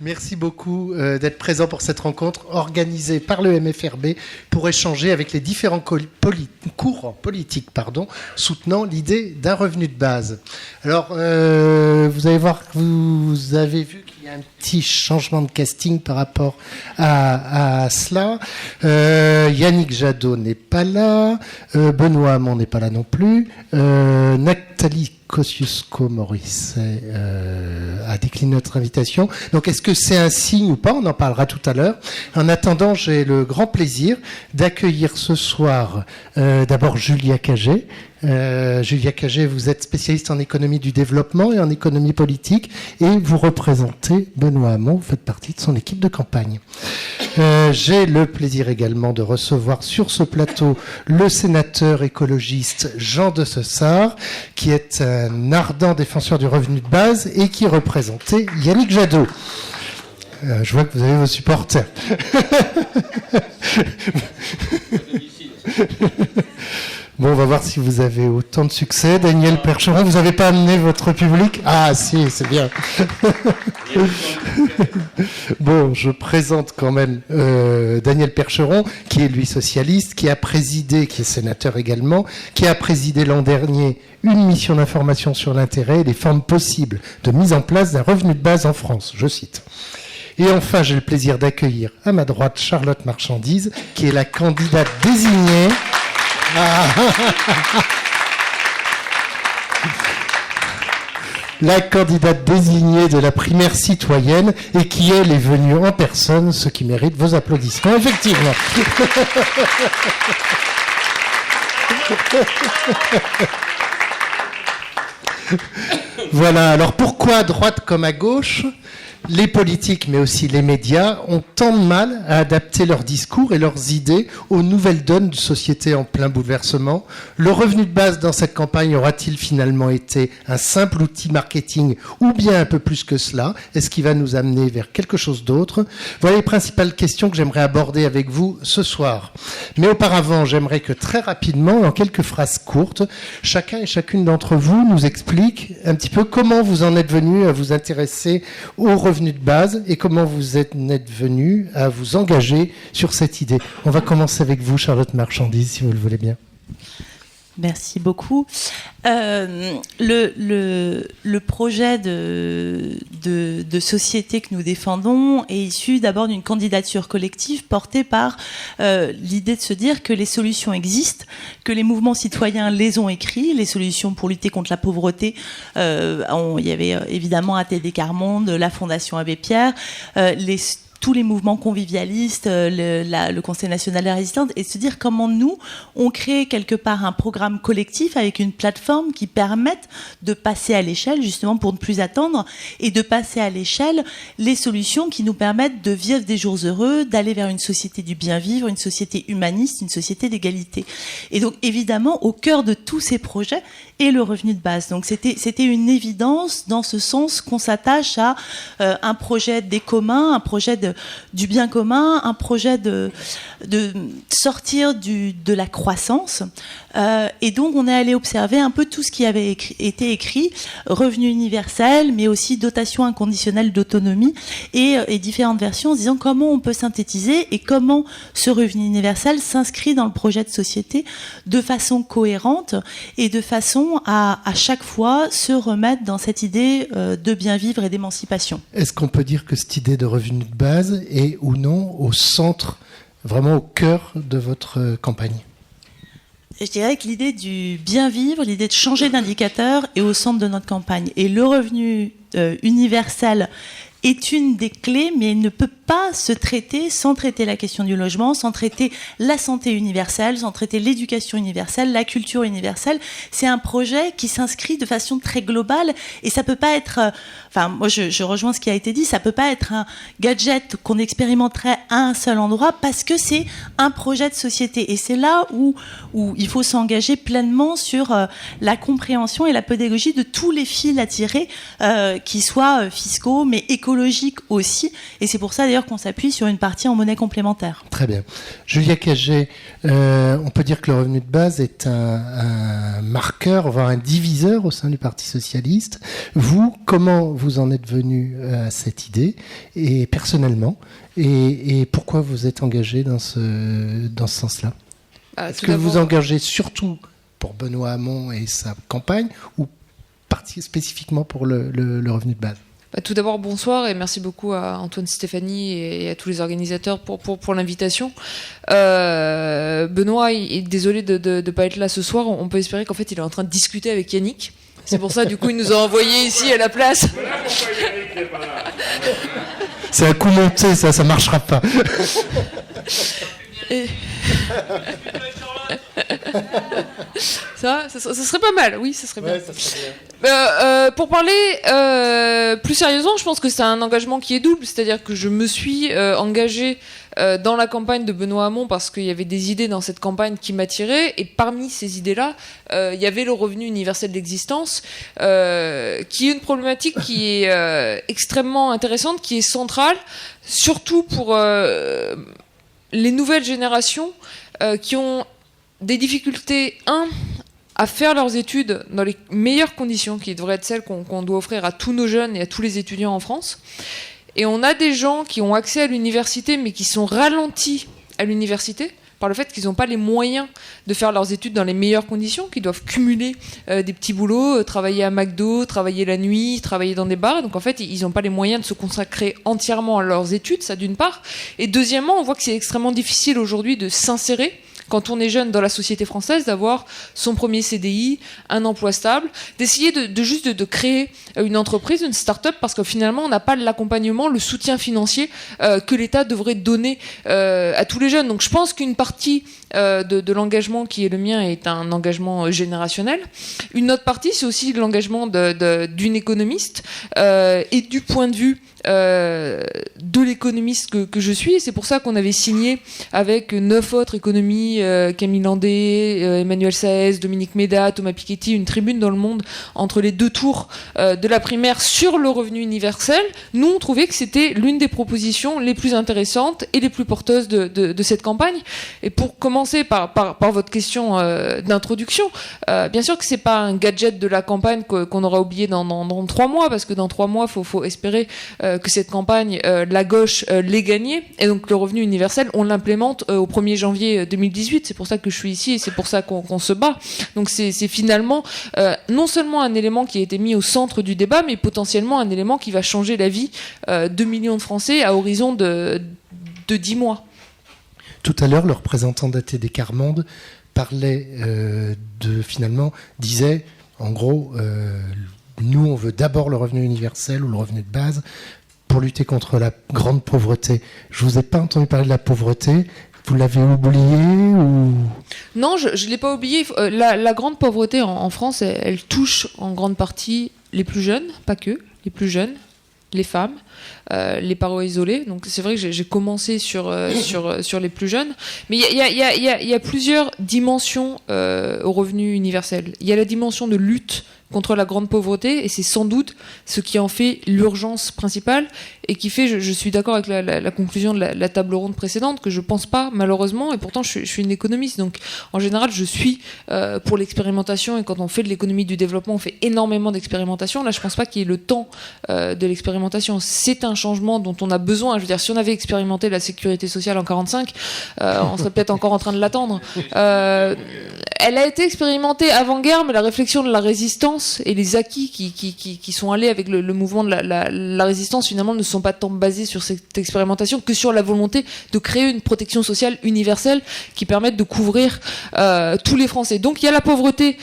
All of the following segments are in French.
Merci beaucoup d'être présent pour cette rencontre organisée par le MFRB pour échanger avec les différents courants politiques soutenant l'idée d'un revenu de base. Alors, vous allez voir, vous avez vu qu'il y a un petit changement de casting par rapport à cela. Yannick Jadot n'est pas là, Benoît Hamon n'est pas là non plus, Nathalie Kosciusko-Morizet a décliné notre invitation. Donc, est-ce que c'est un signe ou pas? On en parlera tout à l'heure. En attendant, j'ai le grand plaisir d'accueillir ce soir d'abord Julia Cagé. Julia Cagé, vous êtes spécialiste en économie du développement et en économie politique et vous représentez Benoît Hamon, vous faites partie de son équipe de campagne. J'ai le plaisir également de recevoir sur ce plateau le sénateur écologiste Jean de Sessard, qui est un ardent défenseur du revenu de base et qui représentait Yannick Jadot. Je vois que vous avez vos supporters. Bon, on va voir si vous avez autant de succès. Daniel Percheron, vous n'avez pas amené votre public? Ah, si, c'est bien. Bon, je présente quand même Daniel Percheron, qui est lui socialiste, qui a présidé, qui est sénateur également, qui a présidé l'an dernier une mission d'information sur l'intérêt et les formes possibles de mise en place d'un revenu de base en France, je cite. Et enfin, j'ai le plaisir d'accueillir à ma droite Charlotte Marchandise, qui est la candidate désignée. La candidate désignée de la primaire citoyenne et qui, elle, est venue en personne, ce qui mérite vos applaudissements, effectivement. Voilà, alors pourquoi à droite comme à gauche ? Les politiques, mais aussi les médias, ont tant de mal à adapter leurs discours et leurs idées aux nouvelles donnes d'une société en plein bouleversement. Le revenu de base dans cette campagne aura-t-il finalement été un simple outil marketing ou bien un peu plus que cela? Est-ce qu'il va nous amener vers quelque chose d'autre? Voilà les principales questions que j'aimerais aborder avec vous ce soir. Mais auparavant, j'aimerais que très rapidement, en quelques phrases courtes, chacun et chacune d'entre vous nous explique un petit peu comment vous en êtes venu à vous intéresser au revenu de base et comment vous êtes venu à vous engager sur cette idée. On va commencer avec vous, Charlotte Marchandise, si vous le voulez bien. Merci beaucoup. Le projet de société que nous défendons est issu d'abord d'une candidature collective portée par l'idée de se dire que les solutions existent, que les mouvements citoyens les ont écrits, les solutions pour lutter contre la pauvreté. Il y avait évidemment ATD Quart Monde, la Fondation Abbé Pierre, tous les mouvements convivialistes, le Conseil national de la résistance, et se dire comment nous, on crée quelque part un programme collectif avec une plateforme qui permette de passer à l'échelle, justement pour ne plus attendre, et de passer à l'échelle les solutions qui nous permettent de vivre des jours heureux, d'aller vers une société du bien vivre, une société humaniste, une société d'égalité. Et donc, évidemment, au cœur de tous ces projets est le revenu de base. Donc, c'était une évidence dans ce sens qu'on s'attache à un projet des communs, un projet du bien commun, un projet de sortir de la croissance. Et donc, on est allé observer un peu tout ce qui avait été écrit, revenu universel, mais aussi dotation inconditionnelle d'autonomie et différentes versions, en se disant comment on peut synthétiser et comment ce revenu universel s'inscrit dans le projet de société de façon cohérente et de façon à chaque fois se remettre dans cette idée de bien vivre et d'émancipation. Est-ce qu'on peut dire que cette idée de revenu de base est ou non au centre, vraiment au cœur de votre campagne ? Je dirais que l'idée du bien vivre, l'idée de changer d'indicateur est au centre de notre campagne. Et le revenu universel est une des clés, mais il ne peut pas se traiter sans traiter la question du logement, sans traiter la santé universelle, sans traiter l'éducation universelle, la culture universelle. C'est un projet qui s'inscrit de façon très globale et ça peut pas être... moi je rejoins ce qui a été dit, ça peut pas être un gadget qu'on expérimenterait à un seul endroit parce que c'est un projet de société. Et c'est là où il faut s'engager pleinement sur la compréhension et la pédagogie de tous les fils à tirer, qui soient fiscaux, mais écologiques, écologique aussi, et c'est pour ça d'ailleurs qu'on s'appuie sur une partie en monnaie complémentaire. Très bien. Julia Cagé, on peut dire que le revenu de base est un marqueur, voire un diviseur au sein du Parti socialiste. Vous, comment vous en êtes venu à cette idée, et personnellement, et pourquoi vous êtes engagé dans ce sens-là ? Est-ce que vous vous engagez surtout pour Benoît Hamon et sa campagne, ou spécifiquement pour le revenu de base ? Tout d'abord, bonsoir et merci beaucoup à Antoine Stéphanie et à tous les organisateurs pour l'invitation. Benoît est désolé de ne pas être là ce soir. On peut espérer qu'en fait il est en train de discuter avec Yannick. C'est pour ça, du coup, il nous a envoyés ici à la place. C'est un coup monté, ça marchera pas. Ça serait pas mal, oui, ça serait bien. Ouais, ça serait bien. Pour parler plus sérieusement, je pense que c'est un engagement qui est double, c'est-à-dire que je me suis engagée dans la campagne de Benoît Hamon parce qu'il y avait des idées dans cette campagne qui m'attiraient, et parmi ces idées-là, il y avait le revenu universel d'existence, qui est une problématique qui est extrêmement intéressante, qui est centrale, surtout pour les nouvelles générations qui ont des difficultés, à faire leurs études dans les meilleures conditions, qui devraient être celles qu'on doit offrir à tous nos jeunes et à tous les étudiants en France. Et on a des gens qui ont accès à l'université, mais qui sont ralentis à l'université par le fait qu'ils n'ont pas les moyens de faire leurs études dans les meilleures conditions, qu'ils doivent cumuler des petits boulots, travailler à McDo, travailler la nuit, travailler dans des bars. Donc en fait, ils n'ont pas les moyens de se consacrer entièrement à leurs études, ça d'une part. Et deuxièmement, on voit que c'est extrêmement difficile aujourd'hui de s'insérer, quand on est jeune dans la société française, d'avoir son premier CDI, un emploi stable, d'essayer de créer une entreprise, une start-up, parce que finalement, on n'a pas l'accompagnement, le soutien financier que l'État devrait donner à tous les jeunes. Donc je pense qu'une partie de l'engagement qui est le mien est un engagement générationnel. Une autre partie, c'est aussi l'engagement d'une économiste et du point de vue de l'économiste que je suis. Et c'est pour ça qu'on avait signé avec 9 autres économies, Camille Landé, Emmanuel Saez, Dominique Méda, Thomas Piketty, une tribune dans Le Monde entre les deux tours de la primaire sur le revenu universel. Nous, on trouvait que c'était l'une des propositions les plus intéressantes et les plus porteuses de cette campagne. Et pour commencer par votre question d'introduction, bien sûr que c'est pas un gadget de la campagne qu'on aura oublié dans 3 mois, parce que dans 3 mois, faut espérer que cette campagne, la gauche l'ait gagnée. Et donc le revenu universel, on l'implémente au 1er janvier 2018. C'est pour ça que je suis ici et c'est pour ça qu'on se bat. Donc c'est finalement non seulement un élément qui a été mis au centre du débat, mais potentiellement un élément qui va changer la vie de millions de Français à horizon de 10 mois. Tout à l'heure, le représentant d'ATD Quart Monde parlait disait, en gros, nous, on veut d'abord le revenu universel ou le revenu de base pour lutter contre la grande pauvreté. Je vous ai pas entendu parler de la pauvreté. Vous l'avez oublié ou... Non, je ne l'ai pas oublié. La grande pauvreté en France, elle touche en grande partie les plus jeunes, pas que, les plus jeunes, les femmes, les parents isolés. Donc c'est vrai que j'ai commencé sur les plus jeunes. Mais il y a plusieurs dimensions au revenu universel. Il y a la dimension de lutte contre la grande pauvreté, et c'est sans doute ce qui en fait l'urgence principale, et qui fait, je suis d'accord avec la conclusion de la table ronde précédente, que je pense pas, malheureusement, et pourtant je suis une économiste, donc en général je suis pour l'expérimentation, et quand on fait de l'économie du développement, on fait énormément d'expérimentation. Là je pense pas qu'il y ait le temps de l'expérimentation. C'est un changement dont on a besoin. Je veux dire, si on avait expérimenté la sécurité sociale en 45, on serait peut-être encore en train de l'attendre. Elle a été expérimentée avant-guerre, mais la réflexion de la résistance et les acquis qui sont allés avec le mouvement de la résistance, finalement, ne sont pas tant basés sur cette expérimentation que sur la volonté de créer une protection sociale universelle qui permette de couvrir tous les Français. Donc il y a la pauvreté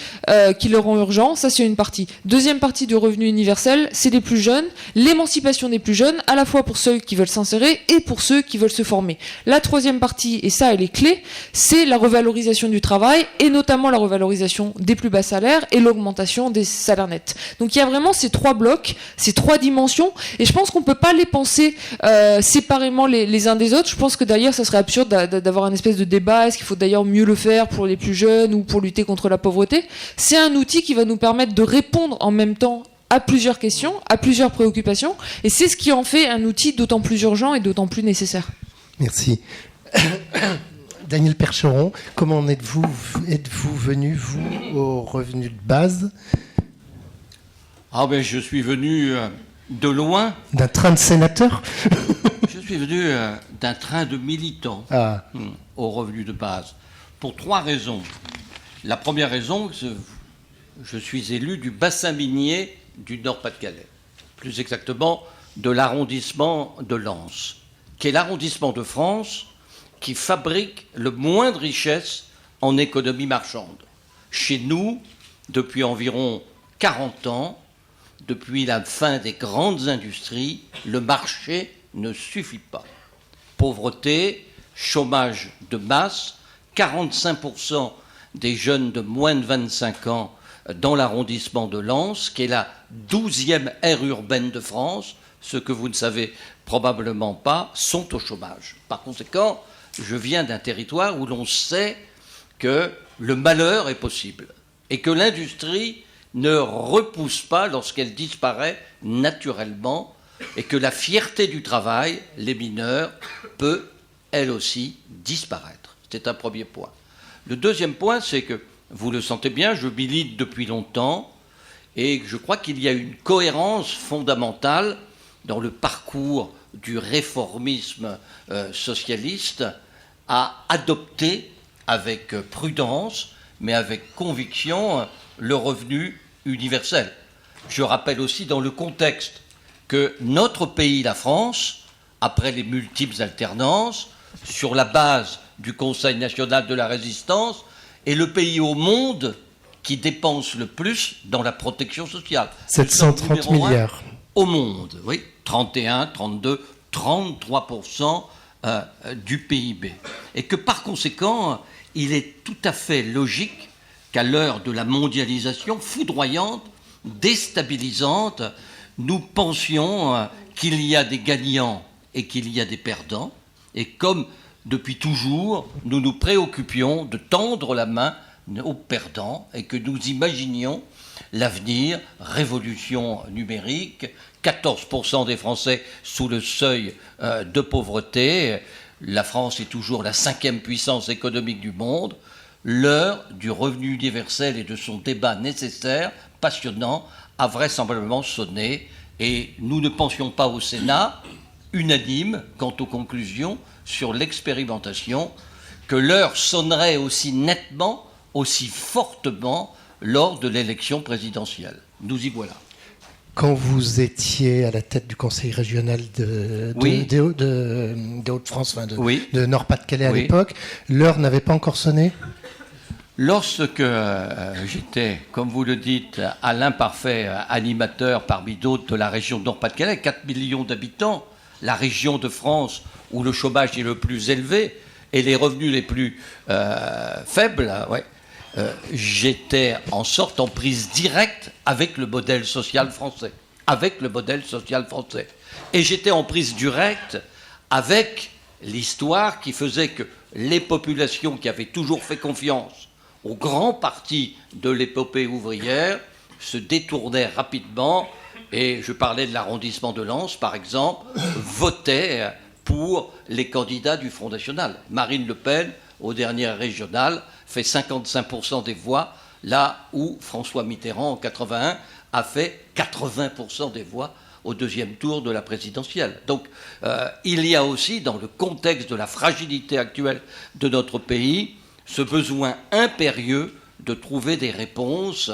qui le rend urgent, ça c'est une partie. Deuxième partie du revenu universel, c'est les plus jeunes, l'émancipation des plus jeunes, à la fois pour ceux qui veulent s'insérer et pour ceux qui veulent se former. La troisième partie, et ça elle est clé, c'est la revalorisation du travail, et notamment la revalorisation des plus bas salaires et l'augmentation des salaires nets. Donc il y a vraiment ces 3 blocs, ces 3 dimensions, et je pense qu'on peut pas les penser séparément les uns des autres. Je pense que d'ailleurs ça serait absurde d'avoir un espèce de débat, est-ce qu'il faut d'ailleurs mieux le faire pour les plus jeunes ou pour lutter contre la pauvreté. C'est un outil qui va nous permettre de répondre en même temps à plusieurs questions, à plusieurs préoccupations, et c'est ce qui en fait un outil d'autant plus urgent et d'autant plus nécessaire. Merci. Daniel Percheron, comment êtes-vous venu, vous, au revenu de base? Je suis venu de loin. D'un train de sénateur? Je suis venu d'un train de militants au revenu de base, pour 3 raisons. La première raison, je suis élu du bassin minier du Nord-Pas-de-Calais, plus exactement de l'arrondissement de Lens, qui est l'arrondissement de France qui fabrique le moins de richesses en économie marchande. Chez nous, depuis environ 40 ans, depuis la fin des grandes industries, le marché ne suffit pas. Pauvreté, chômage de masse, 45% des jeunes de moins de 25 ans dans l'arrondissement de Lens, qui est la 12e aire urbaine de France, ce que vous ne savez probablement pas, sont au chômage. Par conséquent, je viens d'un territoire où l'on sait que le malheur est possible et que l'industrie ne repousse pas lorsqu'elle disparaît naturellement et que la fierté du travail, les mineurs, peut, elle aussi, disparaître. C'est un premier point. Le deuxième point, c'est que, vous le sentez bien, je milite depuis longtemps et je crois qu'il y a une cohérence fondamentale dans le parcours du réformisme socialiste à adopter avec prudence, mais avec conviction, le revenu universel. Je rappelle aussi dans le contexte que notre pays, la France, après les multiples alternances, sur la base du Conseil national de la résistance, est le pays au monde qui dépense le plus dans la protection sociale. 730 milliards. Au monde, oui. 31, 32, 33% du PIB. Et que par conséquent, il est tout à fait logique qu'à l'heure de la mondialisation foudroyante, déstabilisante, nous pensions qu'il y a des gagnants et qu'il y a des perdants. Et comme depuis toujours, nous nous préoccupions de tendre la main aux perdants et que nous imaginions l'avenir, révolution numérique, 14% des Français sous le seuil de pauvreté. La France est toujours la 5e puissance économique du monde. L'heure du revenu universel et de son débat nécessaire, passionnant, a vraisemblablement sonné. Et nous ne pensions pas au Sénat, unanime quant aux conclusions sur l'expérimentation, que l'heure sonnerait aussi nettement, aussi fortement lors de l'élection présidentielle. Nous y voilà. Quand vous étiez à la tête du conseil régional de Hauts-de-France, de Nord-Pas-de-Calais à l'époque, l'heure n'avait pas encore sonné? Lorsque j'étais, comme vous le dites, à l'imparfait animateur parmi d'autres de la région de Nord-Pas-de-Calais, 4 millions d'habitants, la région de France où le chômage est le plus élevé et les revenus les plus faibles, j'étais en sorte en prise directe avec le modèle social français. Et j'étais en prise directe avec l'histoire qui faisait que les populations qui avaient toujours fait confiance aux grands partis de l'épopée ouvrière se détournaient rapidement, et je parlais de l'arrondissement de Lens par exemple, votaient pour les candidats du Front National. Marine Le Pen, aux dernières régionales, fait 55% des voix, là où François Mitterrand, en 81, a fait 80% des voix au deuxième tour de la présidentielle. Donc, il y a aussi, dans le contexte de la fragilité actuelle de notre pays, ce besoin impérieux de trouver des réponses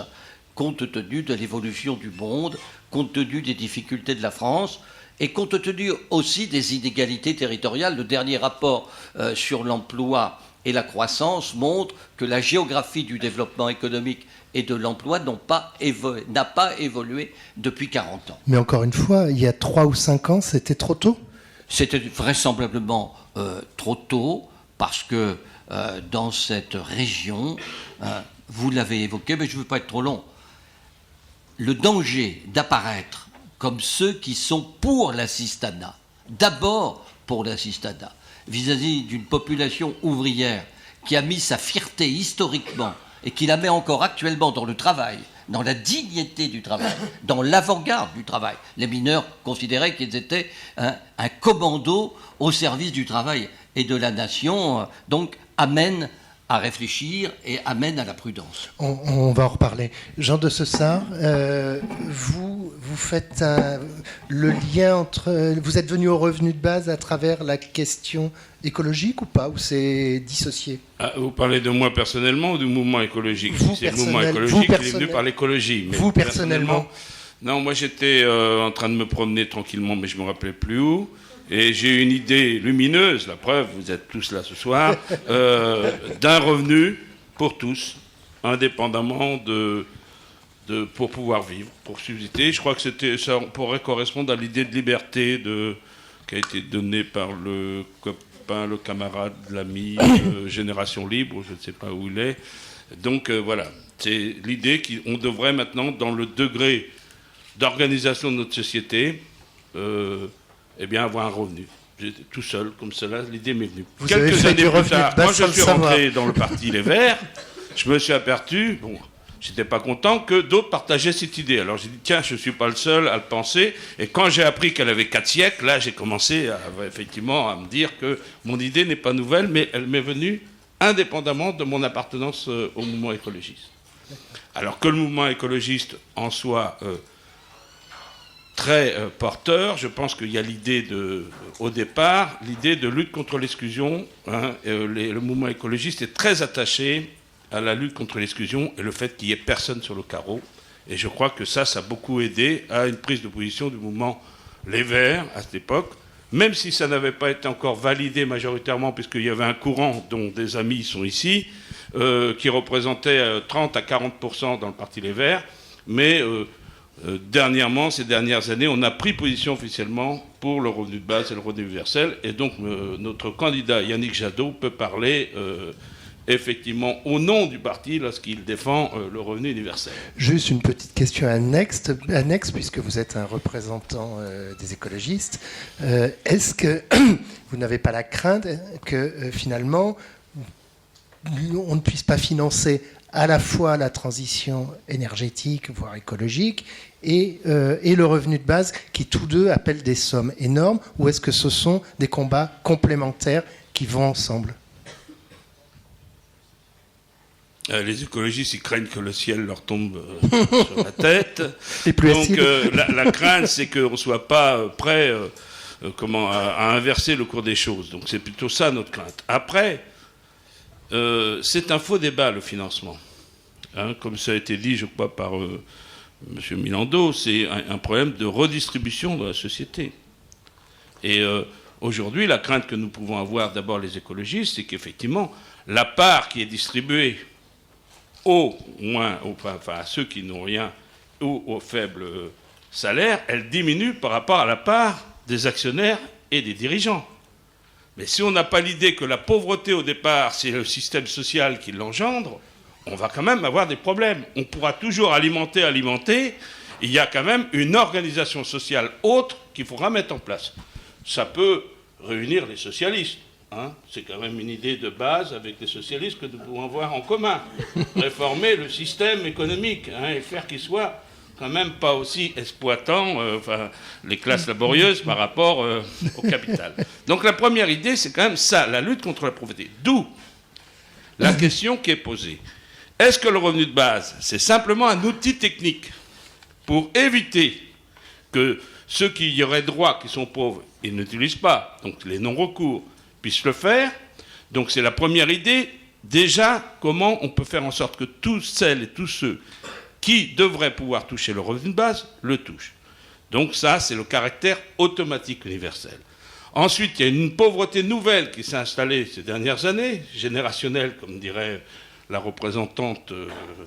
compte tenu de l'évolution du monde, compte tenu des difficultés de la France, et compte tenu aussi des inégalités territoriales. Le dernier rapport sur l'emploi et la croissance montre que la géographie du développement économique et de l'emploi n'a pas évolué depuis 40 ans. Mais encore une fois, il y a 3 ou 5 ans, c'était trop tôt? C'était vraisemblablement trop tôt, parce que dans cette région, vous l'avez évoqué, mais je ne veux pas être trop long, le danger d'apparaître comme ceux qui sont pour l'assistanat, d'abord pour l'assistanat, vis-à-vis d'une population ouvrière qui a mis sa fierté historiquement et qui la met encore actuellement dans le travail dans la dignité du travail, dans l'avant-garde du travail. Les mineurs considéraient qu'ils étaient un commando au service du travail et de la nation, donc amène à réfléchir et amène à la prudence. On va en reparler. Jean de Sessart, vous faites le lien entre... Vous êtes venu au revenu de base à travers la question écologique ou pas, ou c'est dissocié? Vous parlez de moi personnellement ou du mouvement écologique? C'est le mouvement écologique qui est venu par l'écologie. Vous personnellement? Non, moi j'étais en train de me promener tranquillement, mais je ne me rappelais plus où. Et j'ai eu une idée lumineuse, la preuve, vous êtes tous là ce soir, d'un revenu pour tous, indépendamment pour pouvoir vivre, pour subsister. Je crois que ça pourrait correspondre à l'idée de liberté qui a été donnée par le copain, le camarade, l'ami, Génération Libre, je ne sais pas où il est. Donc voilà, c'est l'idée qu'on devrait maintenant, dans le degré d'organisation de notre société, avoir un revenu. J'étais tout seul, comme cela, l'idée m'est venue. Quelques années plus tard, moi je suis rentré dans le parti Les Verts, je me suis aperçu, j'étais pas content que d'autres partageaient cette idée. Alors j'ai dit, tiens, je suis pas le seul à le penser. Et quand j'ai appris qu'elle avait 4 siècles, là j'ai commencé effectivement à me dire que mon idée n'est pas nouvelle, mais elle m'est venue indépendamment de mon appartenance au mouvement écologiste. Alors que le mouvement écologiste en soit très porteur, je pense qu'il y a au départ, l'idée de lutte contre l'exclusion. Le mouvement écologiste est très attaché à la lutte contre l'exclusion et le fait qu'il n'y ait personne sur le carreau. Et je crois que ça a beaucoup aidé à une prise de position du mouvement Les Verts à cette époque, même si ça n'avait pas été encore validé majoritairement, puisqu'il y avait un courant dont des amis sont ici, qui représentait 30 à 40% dans le parti Les Verts, mais dernièrement, ces dernières années, on a pris position officiellement pour le revenu de base et le revenu universel. Et donc, notre candidat Yannick Jadot peut parler effectivement au nom du parti lorsqu'il défend le revenu universel. Juste une petite question annexe puisque vous êtes un représentant des écologistes. Est-ce que vous n'avez pas la crainte que finalement, on ne puisse pas financer à la fois la transition énergétique, voire écologique, et le revenu de base, qui tous deux appellent des sommes énormes, ou est-ce que ce sont des combats complémentaires qui vont ensemble? Les écologistes, ils craignent que le ciel leur tombe sur la tête. Donc la crainte, c'est qu'on ne soit pas prêt à inverser le cours des choses. Donc c'est plutôt ça notre crainte. Après, c'est un faux débat, le financement. Comme ça a été dit, je crois, par M. Milando, c'est un problème de redistribution dans la société. Et aujourd'hui, la crainte que nous pouvons avoir, d'abord les écologistes, c'est qu'effectivement, la part qui est distribuée à ceux qui n'ont rien ou aux faibles salaires, elle diminue par rapport à la part des actionnaires et des dirigeants. Mais si on n'a pas l'idée que la pauvreté au départ, c'est le système social qui l'engendre, on va quand même avoir des problèmes. On pourra toujours alimenter. Il y a quand même une organisation sociale autre qu'il faudra mettre en place. Ça peut réunir les socialistes. C'est quand même une idée de base avec les socialistes que nous pouvons avoir en commun. Réformer le système économique et faire qu'il soit quand même pas aussi exploitant les classes laborieuses par rapport au capital. Donc la première idée, c'est quand même ça, la lutte contre la pauvreté. D'où la question qui est posée. Est-ce que le revenu de base, c'est simplement un outil technique pour éviter que ceux qui y auraient droit, qui sont pauvres, ils n'utilisent pas, donc les non-recours, puissent le faire? Donc c'est la première idée. Déjà, comment on peut faire en sorte que tous celles et tous ceux qui devraient pouvoir toucher le revenu de base le touchent. Donc ça, c'est le caractère automatique universel. Ensuite, il y a une pauvreté nouvelle qui s'est installée ces dernières années, générationnelle, comme dirait la représentante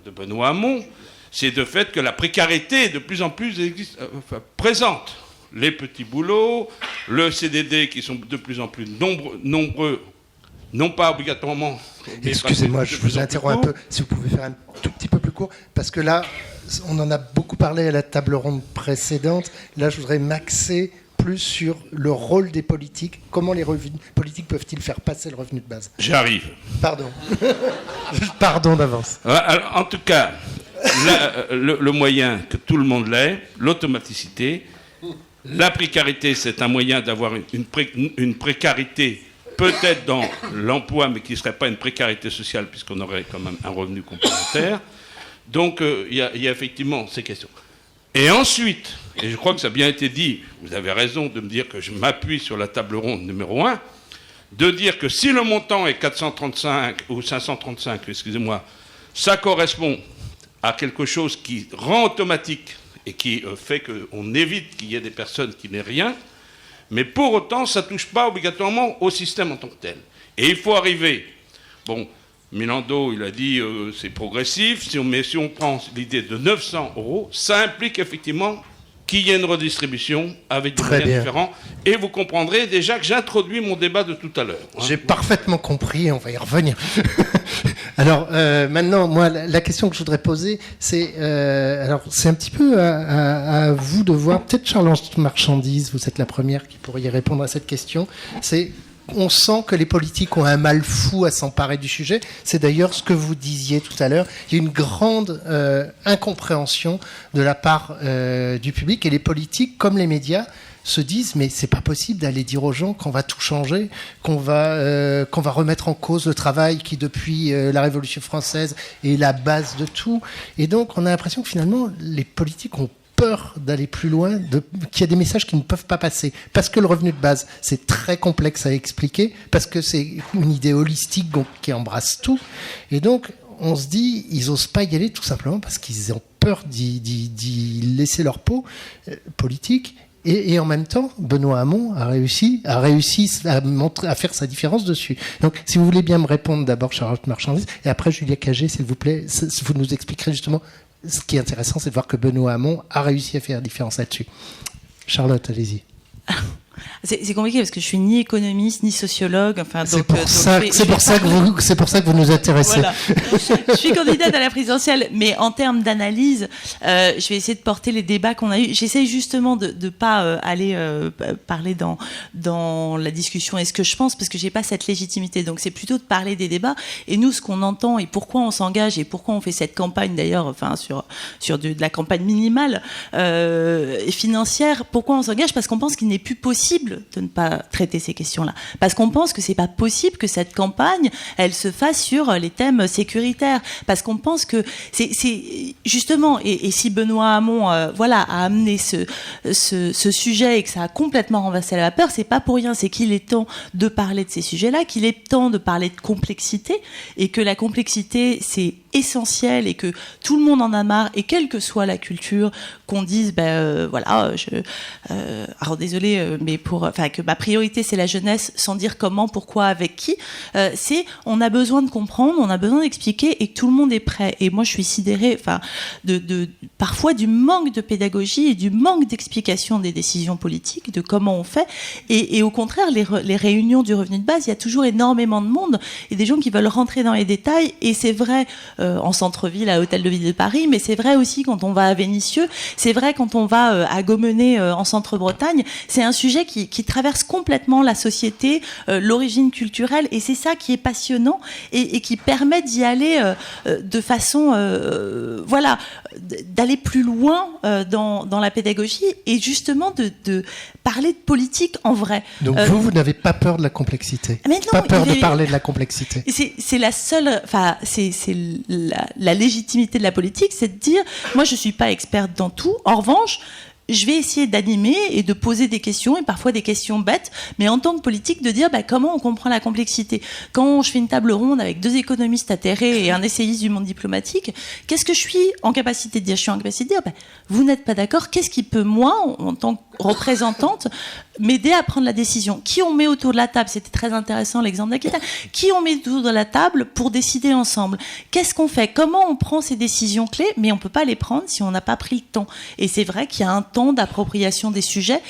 de Benoît Hamon. C'est de fait que la précarité est de plus en plus présente. Les petits boulots, le CDD qui sont de plus en plus nombreux, non pas obligatoirement... Excusez-moi, je vous interromps un peu, si vous pouvez faire un tout petit peu plus court, parce que là, on en a beaucoup parlé à la table ronde précédente. Là, je voudrais m'axer plus sur le rôle des politiques. Comment les politiques peuvent-ils faire passer le revenu de base? J'arrive. Pardon. Pardon d'avance. Alors, en tout cas, le moyen que tout le monde l'ait, l'automaticité. La précarité, c'est un moyen d'avoir une précarité peut-être dans l'emploi, mais qui ne serait pas une précarité sociale, puisqu'on aurait quand même un revenu complémentaire. Donc, il y a effectivement ces questions. Et ensuite, et je crois que ça a bien été dit, vous avez raison de me dire que je m'appuie sur la table ronde numéro 1, de dire que si le montant est 435 ou 535, excusez-moi, ça correspond à quelque chose qui rend automatique et qui fait qu'on évite qu'il y ait des personnes qui n'aient rien, mais pour autant, ça ne touche pas obligatoirement au système en tant que tel. Et il faut arriver... Bon, Milando, il a dit c'est progressif, mais si on prend l'idée de 900 €, ça implique effectivement qu'il y ait une redistribution avec des moyens différents. Et vous comprendrez déjà que j'introduis mon débat de tout à l'heure. J'ai parfaitement compris, on va y revenir. Alors, maintenant, moi, la question que je voudrais poser, c'est un petit peu à vous de voir, peut-être Charlotte Marchandise, vous êtes la première qui pourrait y répondre à cette question, on sent que les politiques ont un mal fou à s'emparer du sujet. C'est d'ailleurs ce que vous disiez tout à l'heure. Il y a une grande incompréhension de la part du public, et les politiques, comme les médias, se disent mais c'est pas possible d'aller dire aux gens qu'on va tout changer, qu'on va remettre en cause le travail qui depuis la Révolution française est la base de tout. Et donc on a l'impression que finalement les politiques ont peur d'aller plus loin, qu'il y a des messages qui ne peuvent pas passer. Parce que le revenu de base, c'est très complexe à expliquer, parce que c'est une idée holistique qui embrasse tout. Et donc, on se dit, ils n'osent pas y aller tout simplement parce qu'ils ont peur d'y laisser leur peau politique. Et en même temps, Benoît Hamon a réussi à faire sa différence dessus. Donc, si vous voulez bien me répondre d'abord, Charlotte Marchandise, et après Julia Cagé, s'il vous plaît, vous nous expliquerez justement. Ce qui est intéressant, c'est de voir que Benoît Hamon a réussi à faire la différence là-dessus. Charlotte, allez-y. C'est compliqué parce que je suis ni économiste ni sociologue. Enfin, c'est pour ça que vous nous intéressez. Voilà. Je suis candidate à la présidentielle, mais en termes d'analyse, je vais essayer de porter les débats qu'on a eus. J'essaie justement de pas aller parler dans la discussion et ce que je pense, parce que j'ai pas cette légitimité. Donc c'est plutôt de parler des débats. Et nous, ce qu'on entend et pourquoi on s'engage et pourquoi on fait cette campagne d'ailleurs, enfin sur de la campagne minimale et financière. Pourquoi on s'engage? Parce qu'on pense qu'il n'est plus possible de ne pas traiter ces questions-là. Parce qu'on pense que c'est pas possible que cette campagne, elle se fasse sur les thèmes sécuritaires. Parce qu'on pense que c'est justement, et si Benoît Hamon, a amené ce sujet et que ça a complètement renversé la vapeur, c'est pas pour rien. C'est qu'il est temps de parler de ces sujets-là, qu'il est temps de parler de complexité, et que la complexité, c'est essentiel, et que tout le monde en a marre, et quelle que soit la culture, qu'on dise, alors désolé, mais que ma priorité c'est la jeunesse, sans dire comment, pourquoi, avec qui, on a besoin de comprendre, on a besoin d'expliquer, et que tout le monde est prêt. Et moi je suis sidérée, parfois du manque de pédagogie et du manque d'explication des décisions politiques, de comment on fait, et au contraire les réunions du revenu de base, il y a toujours énormément de monde et des gens qui veulent rentrer dans les détails, et c'est vrai en centre-ville, à Hôtel de Ville de Paris, mais c'est vrai aussi quand on va à Vénissieux, c'est vrai quand on va à Gomené en Centre-Bretagne. C'est un sujet qui traverse complètement la société, l'origine culturelle, et c'est ça qui est passionnant et qui permet d'y aller de façon d'aller plus loin dans la pédagogie, et justement de parler de politique en vrai. Donc vous n'avez pas peur de la complexité? Mais non, pas peur de parler de la complexité? C'est la seule, c'est la légitimité de la politique, c'est de dire, moi je suis pas experte dans tout, en revanche je vais essayer d'animer et de poser des questions, et parfois des questions bêtes, mais en tant que politique, de dire comment on comprend la complexité. Quand je fais une table ronde avec 2 économistes atterrés et un essayiste du monde diplomatique, qu'est-ce que je suis en capacité de dire? Je suis en capacité de dire, vous n'êtes pas d'accord, qu'est-ce qui peut, moi, en tant que représentante, m'aider à prendre la décision? Qui on met autour de la table? C'était très intéressant l'exemple d'Aquitaine. Qui on met autour de la table pour décider ensemble? Qu'est-ce qu'on fait? Comment on prend ces décisions clés? Mais on peut pas les prendre si on n'a pas pris le temps. Et c'est vrai qu'il y a un temps d'appropriation des sujets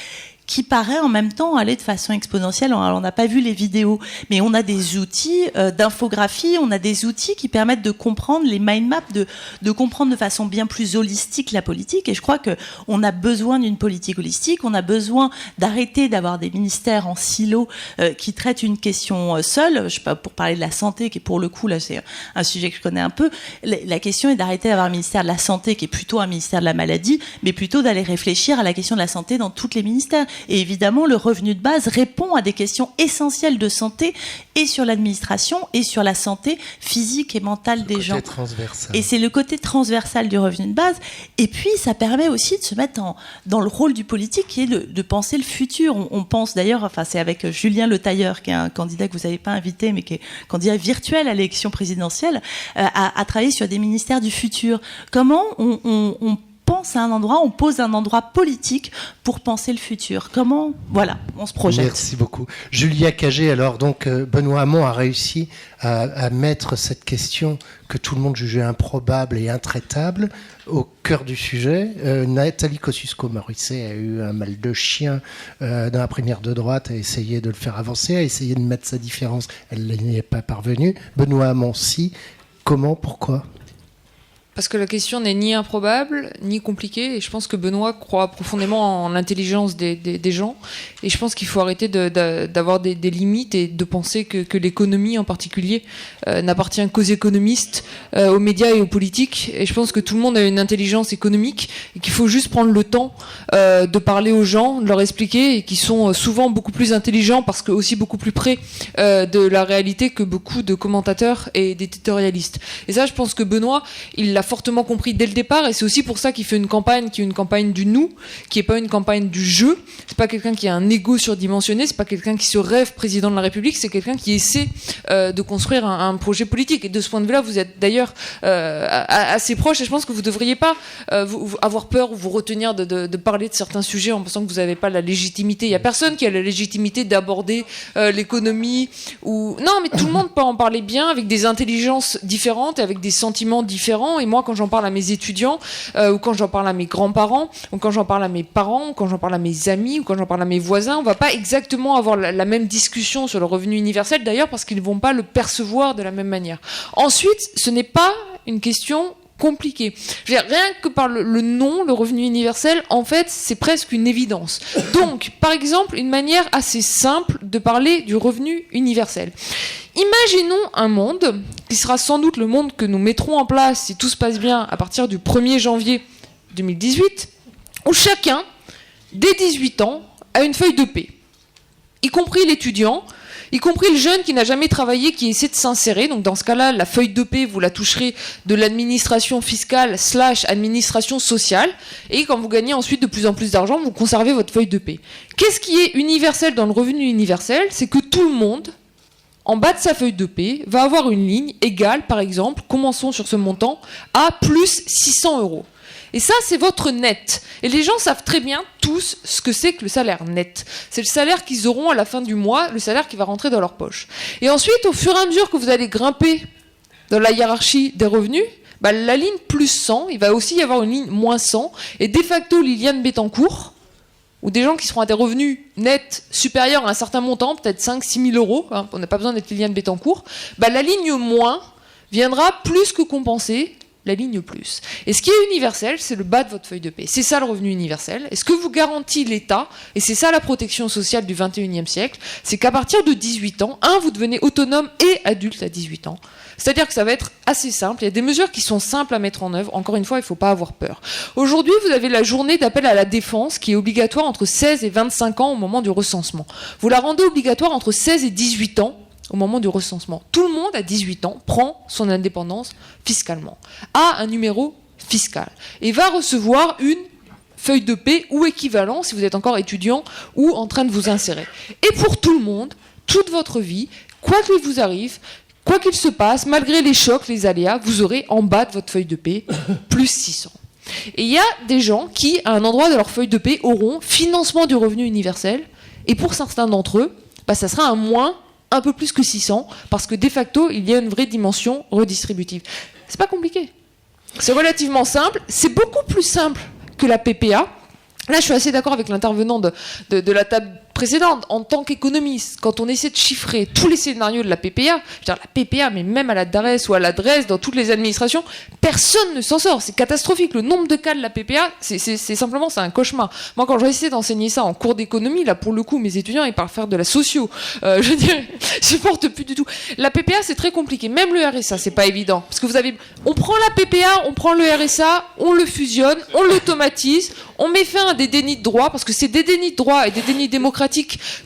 qui paraît en même temps aller de façon exponentielle. Alors, on n'a pas vu les vidéos, mais on a des outils d'infographie, on a des outils qui permettent de comprendre les mind maps, de comprendre de façon bien plus holistique la politique. Et je crois qu'on a besoin d'une politique holistique, on a besoin d'arrêter d'avoir des ministères en silo qui traitent une question seule. Je sais pas, pour parler de la santé, qui pour le coup, là, c'est un sujet que je connais un peu. La question est d'arrêter d'avoir un ministère de la santé qui est plutôt un ministère de la maladie, mais plutôt d'aller réfléchir à la question de la santé dans tous les ministères. Et évidemment, le revenu de base répond à des questions essentielles de santé et sur l'administration et sur la santé physique et mentale des gens. Et c'est le côté transversal du revenu de base. Et puis, ça permet aussi de se mettre dans le rôle du politique qui est de penser le futur. On pense d'ailleurs, enfin, c'est avec Julien Le Tailleur, qui est un candidat que vous n'avez pas invité, mais qui est candidat virtuel à l'élection présidentielle, à travailler sur des ministères du futur. Comment on pense à un endroit, on pose un endroit politique pour penser le futur. Comment, voilà, on se projette. Merci beaucoup. Julia Cagé, alors donc Benoît Hamon a réussi à mettre cette question que tout le monde jugeait improbable et intraitable au cœur du sujet. Nathalie Kosciusko-Morizet a eu un mal de chien dans la primaire de droite, a essayé de le faire avancer, a essayé de mettre sa différence. Elle n'y est pas parvenue. Benoît Hamon, si. Comment, pourquoi ? Parce que la question n'est ni improbable, ni compliquée. Et je pense que Benoît croit profondément en l'intelligence des gens. Et je pense qu'il faut arrêter d'avoir des limites et de penser que l'économie en particulier n'appartient qu'aux économistes, aux médias et aux politiques. Et je pense que tout le monde a une intelligence économique et qu'il faut juste prendre le temps de parler aux gens, de leur expliquer, et qui sont souvent beaucoup plus intelligents parce que aussi beaucoup plus près de la réalité que beaucoup de commentateurs et d'éditorialistes. Et ça, je pense que Benoît, il l'a fortement compris dès le départ, et c'est aussi pour ça qu'il fait une campagne qui est une campagne du nous, qui est pas une campagne du je. C'est pas quelqu'un qui a un ego surdimensionné, c'est pas quelqu'un qui se rêve président de la République, c'est quelqu'un qui essaie de construire un projet politique. Et de ce point de vue-là, vous êtes d'ailleurs assez proche, et je pense que vous devriez pas avoir peur ou vous retenir de parler de certains sujets en pensant que vous n'avez pas la légitimité. Il y a personne qui a la légitimité d'aborder l'économie ou non, mais tout le monde peut en parler bien avec des intelligences différentes et avec des sentiments différents. Et moi, quand j'en parle à mes étudiants, ou quand j'en parle à mes grands-parents, ou quand j'en parle à mes parents, ou quand j'en parle à mes amis, ou quand j'en parle à mes voisins, on va pas exactement avoir la même discussion sur le revenu universel, d'ailleurs, parce qu'ils vont pas le percevoir de la même manière. Ensuite, ce n'est pas une question compliqué. Je veux dire, rien que par le nom, le revenu universel, en fait, c'est presque une évidence. Donc, par exemple, une manière assez simple de parler du revenu universel. Imaginons un monde, qui sera sans doute le monde que nous mettrons en place, si tout se passe bien, à partir du 1er janvier 2018, où chacun, dès 18 ans, a une feuille de paie, y compris l'étudiant, y compris le jeune qui n'a jamais travaillé, qui essaie de s'insérer. Donc dans ce cas-là, la feuille de paie, vous la toucherez de l'administration fiscale / administration sociale. Et quand vous gagnez ensuite de plus en plus d'argent, vous conservez votre feuille de paie. Qu'est-ce qui est universel dans le revenu universel ? C'est que tout le monde, en bas de sa feuille de paie, va avoir une ligne égale, par exemple, commençons sur ce montant, à plus 600 €. Et ça, c'est votre net. Et les gens savent très bien tous ce que c'est que le salaire net. C'est le salaire qu'ils auront à la fin du mois, le salaire qui va rentrer dans leur poche. Et ensuite, au fur et à mesure que vous allez grimper dans la hiérarchie des revenus, la ligne plus 100, il va aussi y avoir une ligne moins 100. Et de facto, Liliane Bettencourt, ou des gens qui seront à des revenus nets supérieurs à un certain montant, peut-être 5-6 000 €, hein, on n'a pas besoin d'être Liliane Bettencourt, la ligne moins viendra plus que compenser la ligne plus. Et ce qui est universel, c'est le bas de votre feuille de paie. C'est ça le revenu universel. Et ce que vous garantit l'État, et c'est ça la protection sociale du 21e siècle, c'est qu'à partir de 18 ans, vous devenez autonome et adulte à 18 ans. C'est-à-dire que ça va être assez simple. Il y a des mesures qui sont simples à mettre en œuvre. Encore une fois, il ne faut pas avoir peur. Aujourd'hui, vous avez la journée d'appel à la défense qui est obligatoire entre 16 et 25 ans au moment du recensement. Vous la rendez obligatoire entre 16 et 18 ans au moment du recensement. Tout le monde, à 18 ans, prend son indépendance fiscalement, a un numéro fiscal et va recevoir une feuille de paie ou équivalent si vous êtes encore étudiant ou en train de vous insérer. Et pour tout le monde, toute votre vie, quoi qu'il vous arrive, quoi qu'il se passe, malgré les chocs, les aléas, vous aurez en bas de votre feuille de paie plus 600. Et il y a des gens qui, à un endroit de leur feuille de paie, auront financement du revenu universel, et pour certains d'entre eux, ça sera un peu plus que 600, parce que de facto, il y a une vraie dimension redistributive. C'est pas compliqué. C'est relativement simple. C'est beaucoup plus simple que la PPA. Là, je suis assez d'accord avec l'intervenant de la table précédente. En tant qu'économiste, quand on essaie de chiffrer tous les scénarios de la PPA, je veux dire, la PPA, mais même à la DARES ou à l'adresse, dans toutes les administrations, personne ne s'en sort. C'est catastrophique. Le nombre de cas de la PPA, c'est simplement, c'est un cauchemar. Moi, quand j'ai essayé d'enseigner ça en cours d'économie, là, pour le coup, mes étudiants, ils parlent faire de la socio. Je veux dire, je supporte plus du tout. La PPA, c'est très compliqué. Même le RSA, c'est pas évident. Parce que on prend la PPA, on prend le RSA, on le fusionne, on l'automatise, on met fin à des dénis de droit, parce que c'est des dénis de droit et des dénis démocratiques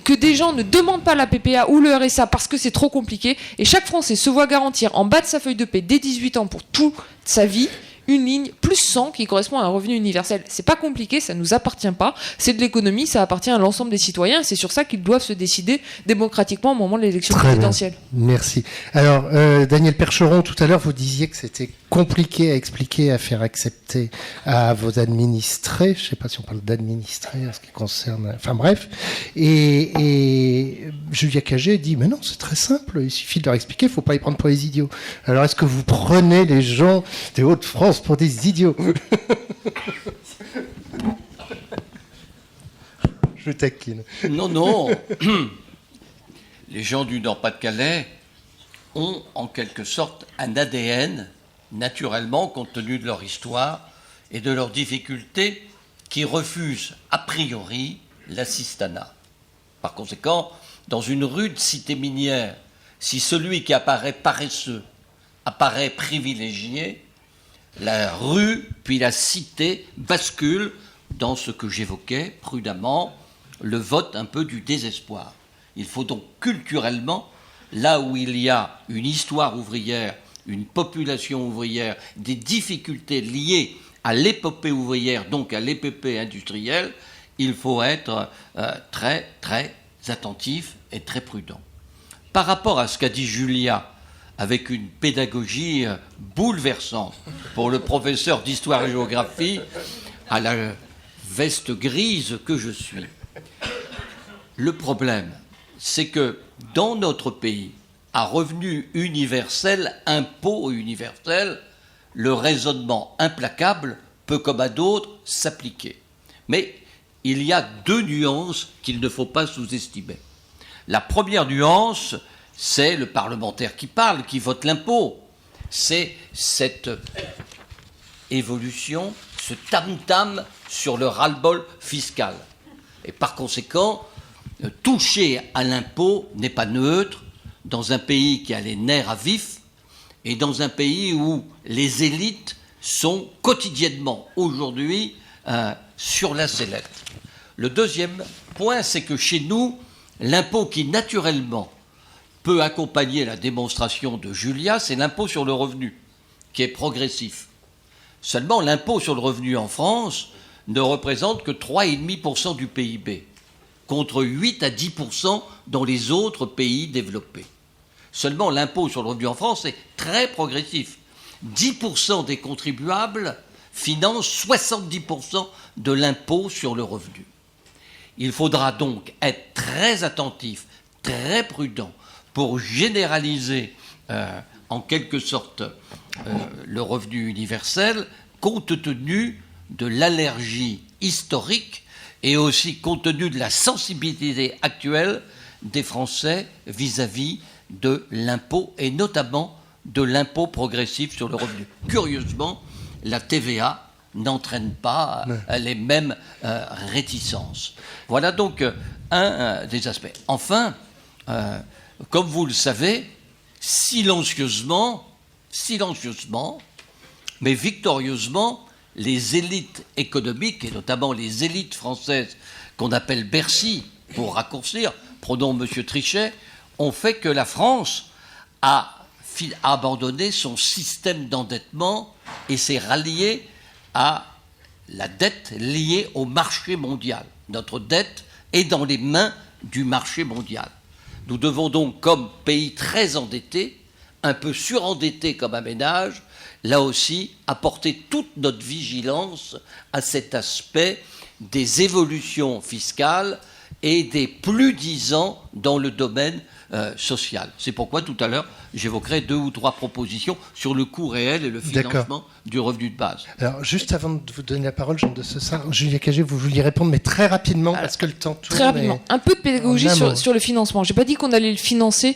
que des gens ne demandent pas la PPA ou le RSA parce que c'est trop compliqué, et chaque Français se voit garantir en bas de sa feuille de paie dès 18 ans pour toute sa vie une ligne plus 100 qui correspond à un revenu universel. C'est pas compliqué, ça nous appartient pas, c'est de l'économie, ça appartient à l'ensemble des citoyens, c'est sur ça qu'ils doivent se décider démocratiquement au moment de l'élection présidentielle. Merci. Alors, Daniel Percheron, tout à l'heure, vous disiez que c'était compliqué à expliquer, à faire accepter à vos administrés. Je ne sais pas si on parle d'administrés en ce qui concerne... Enfin bref. Et Julia Cagé dit, mais non, c'est très simple, il suffit de leur expliquer, il ne faut pas y prendre pour les idiots. Alors, est-ce que vous prenez les gens des Hauts-de-France pour des idiots? Je taquine. Non. Les gens du Nord-Pas-de-Calais ont en quelque sorte un ADN, naturellement, compte tenu de leur histoire et de leurs difficultés, qui refusent a priori l'assistanat. Par conséquent, dans une rude cité minière, si celui qui apparaît paresseux apparaît privilégié, la rue puis la cité basculent dans ce que j'évoquais prudemment, le vote un peu du désespoir. Il faut donc culturellement, là où il y a une histoire ouvrière, une population ouvrière, des difficultés liées à l'épopée ouvrière, donc à l'épopée industrielle, il faut être très, très attentif et très prudent. Par rapport à ce qu'a dit Julia, avec une pédagogie bouleversante pour le professeur d'histoire et géographie, à la veste grise que je suis. Le problème, c'est que dans notre pays, à revenu universel, impôt universel, le raisonnement implacable peut, comme à d'autres, s'appliquer. Mais il y a deux nuances qu'il ne faut pas sous-estimer. La première nuance, c'est le parlementaire qui parle, qui vote l'impôt. C'est cette évolution, ce tam-tam sur le ras-le-bol fiscal. Et par conséquent, toucher à l'impôt n'est pas neutre dans un pays qui a les nerfs à vif et dans un pays où les élites sont quotidiennement, aujourd'hui, sur la sellette. Le deuxième point, c'est que chez nous, l'impôt qui naturellement peut accompagner la démonstration de Julia, c'est l'impôt sur le revenu, qui est progressif. Seulement, l'impôt sur le revenu en France ne représente que 3,5% du PIB, contre 8 à 10% dans les autres pays développés. Seulement, l'impôt sur le revenu en France est très progressif. 10% des contribuables financent 70% de l'impôt sur le revenu. Il faudra donc être très attentif, très prudent, pour généraliser en quelque sorte le revenu universel, compte tenu de l'allergie historique et aussi compte tenu de la sensibilité actuelle des Français vis-à-vis de l'impôt, et notamment de l'impôt progressif sur le revenu. Curieusement, la TVA n'entraîne pas les mêmes réticences. Voilà donc un des aspects. Enfin, comme vous le savez, silencieusement, mais victorieusement, les élites économiques, et notamment les élites françaises qu'on appelle Bercy, pour raccourcir, prenons M. Trichet, ont fait que la France a abandonné son système d'endettement et s'est ralliée à la dette liée au marché mondial. Notre dette est dans les mains du marché mondial. Nous devons donc, comme pays très endetté, un peu surendetté comme un ménage, là aussi, apporter toute notre vigilance à cet aspect des évolutions fiscales et des plus 10 ans dans le domaine social. C'est pourquoi tout à l'heure, j'évoquerai 2 ou 3 propositions sur le coût réel et le financement du revenu de base. Alors, juste avant de vous donner la parole, Jean de Sessa, Julia Cagé, vous vouliez répondre, mais très rapidement, parce que le temps tourne. Très rapidement. Un peu de pédagogie sur le financement. Je n'ai pas dit qu'on allait le financer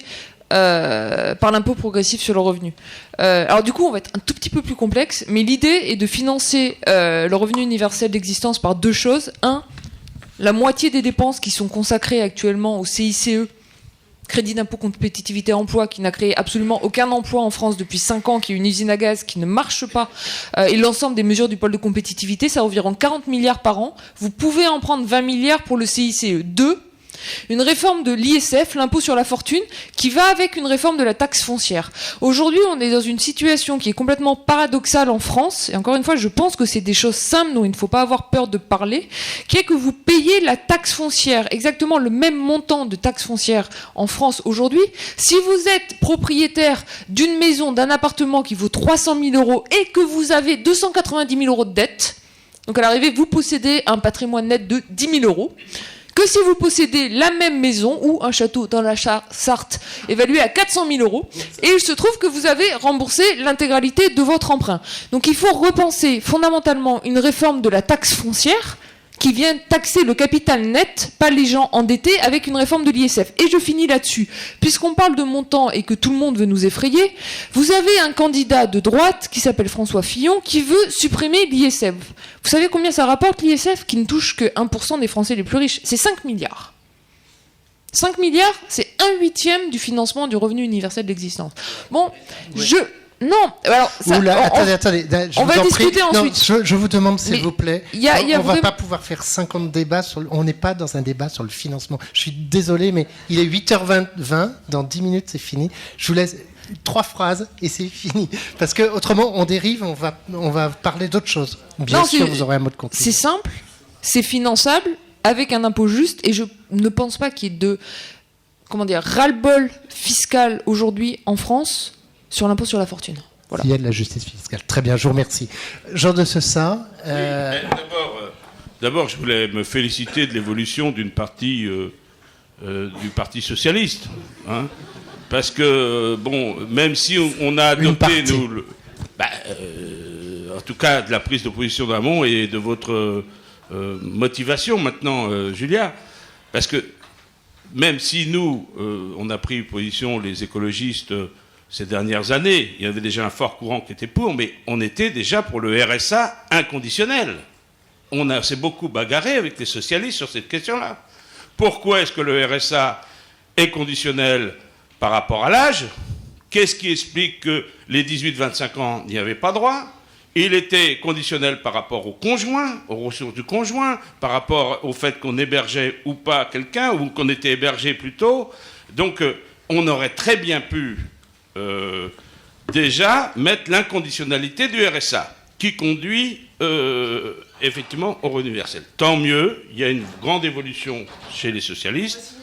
par l'impôt progressif sur le revenu. Alors du coup, on va être un tout petit peu plus complexe, mais l'idée est de financer le revenu universel d'existence par 2 choses. 1, la moitié des dépenses qui sont consacrées actuellement au CICE, Crédit d'impôt compétitivité emploi, qui n'a créé absolument aucun emploi en France depuis 5 ans, qui est une usine à gaz qui ne marche pas, et l'ensemble des mesures du pôle de compétitivité, c'est environ 40 milliards par an. Vous pouvez en prendre 20 milliards pour le CICE. 2, une réforme de l'ISF, l'impôt sur la fortune, qui va avec une réforme de la taxe foncière. Aujourd'hui, on est dans une situation qui est complètement paradoxale en France, et encore une fois, je pense que c'est des choses simples dont il ne faut pas avoir peur de parler, qui est que vous payez la taxe foncière, exactement le même montant de taxe foncière en France aujourd'hui. Si vous êtes propriétaire d'une maison, d'un appartement qui vaut 300 000 euros et que vous avez 290 000 euros de dette, donc à l'arrivée, vous possédez un patrimoine net de 10 000 euros, que si vous possédez la même maison ou un château dans la Sarthe évalué à 400 000 euros, et il se trouve que vous avez remboursé l'intégralité de votre emprunt. Donc il faut repenser fondamentalement une réforme de la taxe foncière qui vient taxer le capital net, pas les gens endettés, avec une réforme de l'ISF. Et je finis là-dessus. Puisqu'on parle de montant et que tout le monde veut nous effrayer, vous avez un candidat de droite qui s'appelle François Fillon qui veut supprimer l'ISF. Vous savez combien ça rapporte l'ISF, qui ne touche que 1% des Français les plus riches? C'est 5 milliards. 5 milliards, c'est 1/8 du financement du revenu universel d'existence. Bon, oui. Non, alors ça, attendez, on va discuter ensuite. Non, je vous demande, s'il vous plaît, on ne va pas pouvoir faire 50 débats, on n'est pas dans un débat sur le financement. Je suis désolé, mais il est 8h20, dans 10 minutes c'est fini. Je vous laisse 3 phrases et c'est fini. Parce qu'autrement, on dérive, on va parler d'autre chose. Bien sûr, vous aurez un mot de conclusion. C'est simple, c'est finançable, avec un impôt juste, et je ne pense pas qu'il y ait de ras-le-bol fiscal aujourd'hui en France sur l'impôt sur la fortune. Voilà. Il y a de la justice fiscale. Très bien, je vous remercie. Jean de Sessa. D'abord, je voulais me féliciter de l'évolution d'une partie du Parti socialiste. Hein, parce que, même si on a adopté, en tout cas, de la prise de position d'Hamon et de votre motivation maintenant, Julia, parce que même si nous, on a pris position, les écologistes, ces dernières années, il y avait déjà un fort courant qui était pour, mais on était déjà pour le RSA inconditionnel. On s'est beaucoup bagarré avec les socialistes sur cette question-là. Pourquoi est-ce que le RSA est conditionnel par rapport à l'âge? Qu'est-ce qui explique que les 18-25 ans n'y avaient pas droit? Il était conditionnel par rapport au conjoint, aux ressources du conjoint, par rapport au fait qu'on hébergeait ou pas quelqu'un, ou qu'on était hébergé plutôt. Donc, on aurait très bien pu déjà mettre l'inconditionnalité du RSA qui conduit effectivement au revenu universel. Tant mieux, il y a une grande évolution chez les socialistes.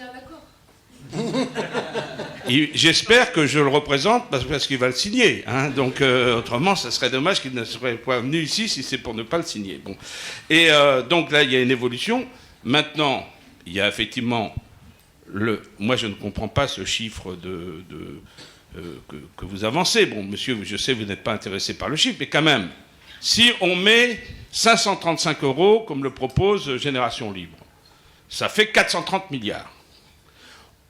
J'espère que je le représente parce qu'il va le signer. Hein, donc autrement, ça serait dommage qu'il ne serait pas venu ici si c'est pour ne pas le signer. Bon. Et donc là, il y a une évolution. Maintenant, il y a effectivement moi, je ne comprends pas ce chiffre que vous avancez. Bon, monsieur, je sais, vous n'êtes pas intéressé par le chiffre, mais quand même, si on met 535 € comme le propose Génération Libre, ça fait 430 milliards.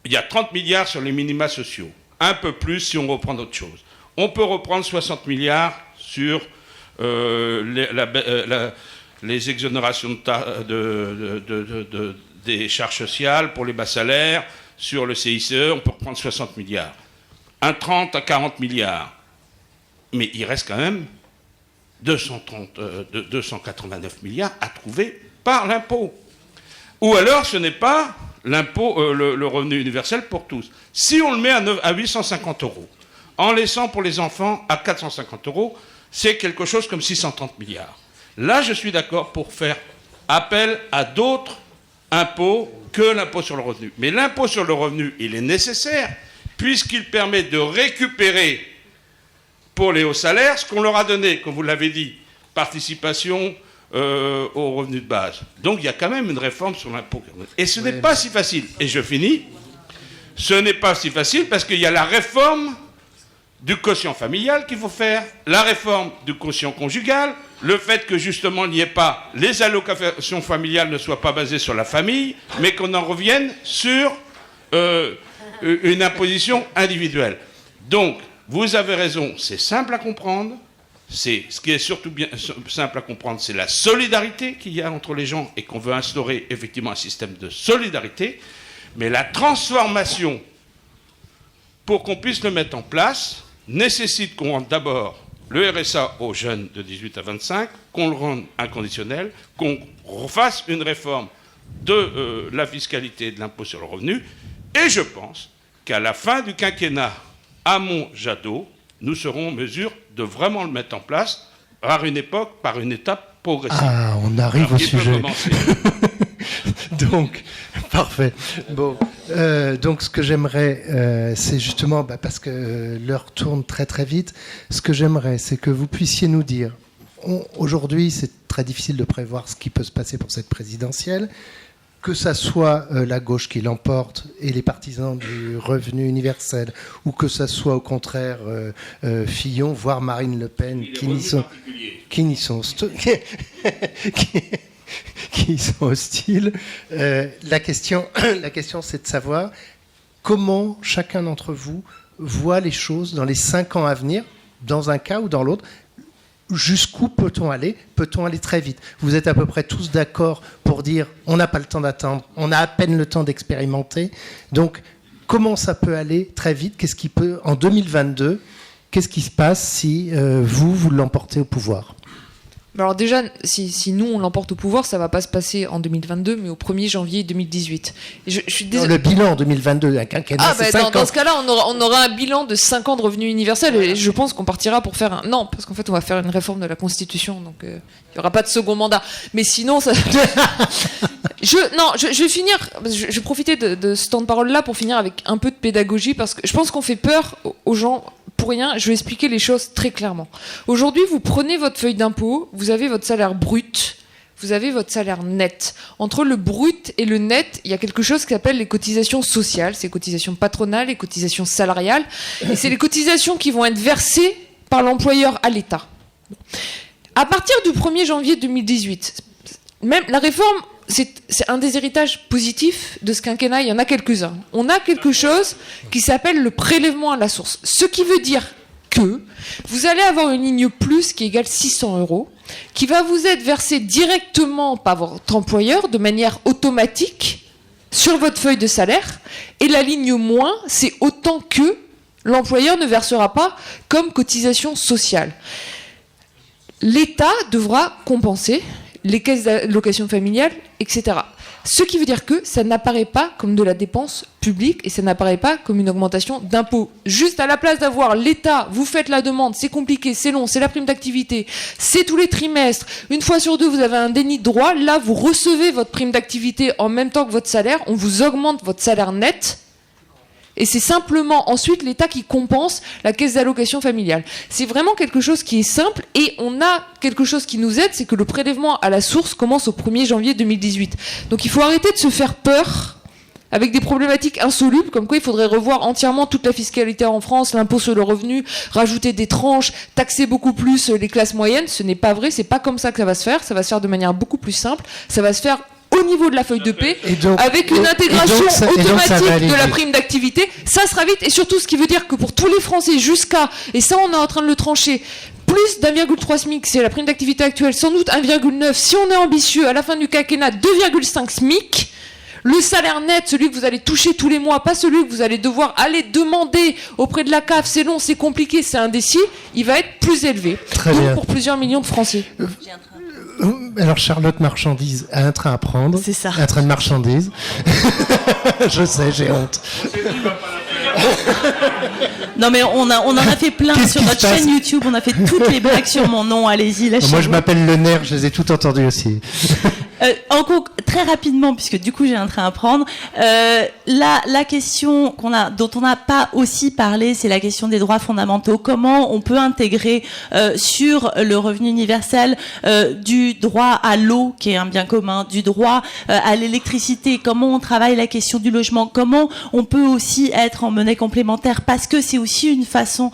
Il y a 30 milliards sur les minima sociaux, un peu plus si on reprend d'autres choses. On peut reprendre 60 milliards sur les exonérations des charges sociales pour les bas salaires, sur le CICE, on peut reprendre 60 milliards. Un 30 à 40 milliards. Mais il reste quand même 289 milliards à trouver par l'impôt. Ou alors ce n'est pas l'impôt, le revenu universel pour tous. Si on le met à 850 €, en laissant pour les enfants à 450 €, c'est quelque chose comme 630 milliards. Là, je suis d'accord pour faire appel à d'autres impôts que l'impôt sur le revenu. Mais l'impôt sur le revenu, il est nécessaire, puisqu'il permet de récupérer pour les hauts salaires ce qu'on leur a donné, comme vous l'avez dit, participation, au revenu de base. Donc il y a quand même une réforme sur l'impôt. Et ce n'est pas si facile. Et je finis. Ce n'est pas si facile parce qu'il y a la réforme du quotient familial qu'il faut faire, la réforme du quotient conjugal, le fait que justement il n'y ait pas, les allocations familiales ne soient pas basées sur la famille, mais qu'on en revienne sur une imposition individuelle. Donc, vous avez raison, c'est simple à comprendre. Ce qui est surtout bien simple à comprendre, c'est la solidarité qu'il y a entre les gens et qu'on veut instaurer effectivement un système de solidarité. Mais la transformation, pour qu'on puisse le mettre en place, nécessite qu'on rende d'abord le RSA aux jeunes de 18 à 25, qu'on le rende inconditionnel, qu'on refasse une réforme de la fiscalité et de l'impôt sur le revenu. Et je pense qu'à la fin du quinquennat Hamon-Jadot, nous serons en mesure de vraiment le mettre en place par une étape progressive. Ah, on arrive au sujet. Donc, parfait. Bon, donc ce que j'aimerais, c'est justement, parce que l'heure tourne très très vite, ce que j'aimerais, c'est que vous puissiez nous dire, aujourd'hui c'est très difficile de prévoir ce qui peut se passer pour cette présidentielle, que ça soit la gauche qui l'emporte et les partisans du revenu universel, ou que ça soit au contraire Fillon, voire Marine Le Pen, qui sont hostiles. La question, c'est de savoir comment chacun d'entre vous voit les choses dans les 5 ans à venir, dans un cas ou dans l'autre. Jusqu'où peut-on aller ? Peut-on aller très vite ? Vous êtes à peu près tous d'accord pour dire on n'a pas le temps d'attendre, on a à peine le temps d'expérimenter. Donc, comment ça peut aller très vite ? Qu'est-ce qui peut, en 2022, qu'est-ce qui se passe si vous l'emportez au pouvoir ? Alors déjà, si nous on l'emporte au pouvoir, ça va pas se passer en 2022, mais au 1er janvier 2018. Et je suis le bilan en 2022, un quinquennat, c'est 5 ans. Dans ce cas-là, on aura un bilan de 5 ans de revenu universel, et je pense qu'on partira pour faire un... Non, parce qu'en fait, on va faire une réforme de la Constitution, donc il y aura pas de second mandat. Mais sinon, ça... je vais finir, je vais profiter de ce temps de parole-là pour finir avec un peu de pédagogie, parce que je pense qu'on fait peur aux gens... Pour rien, je vais expliquer les choses très clairement. Aujourd'hui, vous prenez votre feuille d'impôt, vous avez votre salaire brut, vous avez votre salaire net. Entre le brut et le net, il y a quelque chose qui s'appelle les cotisations sociales, c'est les cotisations patronales, les cotisations salariales, et c'est les cotisations qui vont être versées par l'employeur à l'État. À partir du 1er janvier 2018, même la réforme, c'est un des héritages positifs de ce quinquennat, il y en a quelques-uns. On a quelque chose qui s'appelle le prélèvement à la source. Ce qui veut dire que vous allez avoir une ligne plus qui égale 600 €, qui va vous être versée directement par votre employeur de manière automatique sur votre feuille de salaire. Et la ligne moins, c'est autant que l'employeur ne versera pas comme cotisation sociale. L'État devra compenser les caisses d'allocation familiale, etc. Ce qui veut dire que ça n'apparaît pas comme de la dépense publique et ça n'apparaît pas comme une augmentation d'impôts. Juste à la place d'avoir l'État, vous faites la demande, c'est compliqué, c'est long, c'est la prime d'activité, c'est tous les trimestres, une fois sur 2 vous avez un déni de droit, là vous recevez votre prime d'activité en même temps que votre salaire, on vous augmente votre salaire net. Et c'est simplement ensuite l'État qui compense la caisse d'allocation familiale. C'est vraiment quelque chose qui est simple et on a quelque chose qui nous aide, c'est que le prélèvement à la source commence au 1er janvier 2018. Donc il faut arrêter de se faire peur avec des problématiques insolubles, comme quoi il faudrait revoir entièrement toute la fiscalité en France, l'impôt sur le revenu, rajouter des tranches, taxer beaucoup plus les classes moyennes. Ce n'est pas vrai, c'est pas comme ça que ça va se faire de manière beaucoup plus simple, ça va se faire au niveau de la feuille de paie, avec une intégration automatique de la prime d'activité, ça sera vite, et surtout ce qui veut dire que pour tous les Français jusqu'à, et ça on est en train de le trancher, plus d'1,3 SMIC, c'est la prime d'activité actuelle, sans doute 1,9, si on est ambitieux, à la fin du quinquennat, 2,5 SMIC, le salaire net, celui que vous allez toucher tous les mois, pas celui que vous allez devoir aller demander auprès de la CAF, c'est long, c'est compliqué, c'est indécis, il va être plus élevé. Très bien. Pour plusieurs millions de Français. Alors Charlotte Marchandise a un train à prendre. C'est ça. Un train de marchandises. Je sais, j'ai honte. Non mais on en a fait plein sur notre chaîne YouTube. On a fait toutes les blagues sur mon nom. Allez-y, lâchez-vous. Moi je m'appelle Le Nerf. Je les ai toutes entendues aussi. Très rapidement, puisque du coup j'ai un train à prendre, la question dont on n'a pas aussi parlé, c'est la question des droits fondamentaux. Comment on peut intégrer sur le revenu universel du droit à l'eau, qui est un bien commun, du droit à l'électricité, comment on travaille la question du logement, comment on peut aussi être en monnaie complémentaire, parce que c'est aussi une façon